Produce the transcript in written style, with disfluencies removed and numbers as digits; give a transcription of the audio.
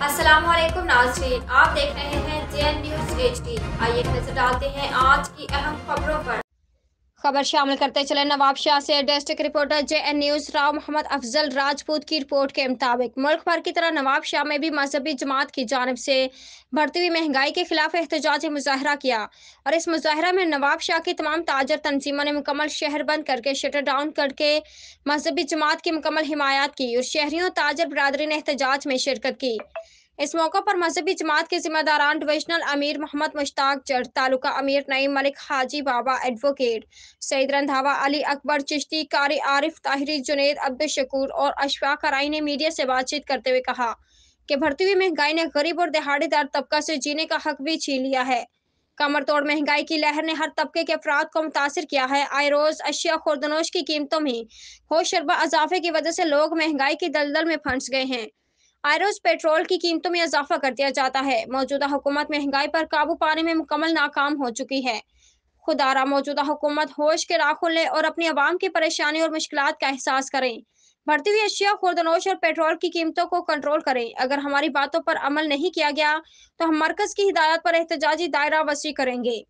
अस्सलाम वालेकुम नाज़रीन, आप देख रहे हैं JN न्यूज़ HD। आइए नजर डालते हैं आज की अहम खबरों पर। खबर शामिल करते चले नवाबशाह से district reporter JN news Rao Mohammad Afzal Rajput की रिपोर्ट के मुताबिक मुल्क भर की तरह नवाबशाह में भी मजहबी जमात की जानिब से बढ़ती हुई महंगाई के खिलाफ एहतजाजी मुजाहरा किया और इस मुजाहरा में नवाबशाह की तमाम ताजर तंजीमों ने मुकम्मल शहर बंद करके शटर डाउन करके मजहबी जमात की मुकम्मल हिमायत की और शहरियों ताजर बरादरी ने एहतजाज में शिरकत की। इस मौका पर मजहबी जमात के जिम्मेदारान डिविजनल अमीर मोहम्मद मुश्ताक जट, तालुका अमीर नईम मलिक, हाजी बाबा एडवोकेट सईद रंधावा, अली अकबर चिश्ती, कारी आरिफ ताहिरी, जुनेद अब्दुल शकूर और अशफाक कराई ने मीडिया से बातचीत करते हुए कहा कि बढ़ती हुई महंगाई ने गरीब और दिहाड़ीदार तबका से जीने का हक भी छीन लिया है। कमर तोड़ महंगाई की लहर ने हर तबके के अफराद को मुतासिर किया है। आए रोज अशिया खुर्दनोश की कीमतों में होशरबा इजाफे की वजह से लोग महंगाई की दलदल में फंस गए हैं। आए रोज पेट्रोल की कीमतों में इजाफा कर दिया जाता है। मौजूदा हुकूमत महंगाई पर काबू पाने में मुकम्मल नाकाम हो चुकी है। खुदारा मौजूदा हुकूमत होश के राह खुले और अपनी आवाम की परेशानी और मुश्किलात का एहसास करें। बढ़ती हुई अशिया खुर्दनोश और पेट्रोल की कीमतों को कंट्रोल करें। अगर हमारी बातों पर अमल नहीं किया गया तो हम मरकज की हिदायत पर एहतजाजी दायरा वसी करेंगे।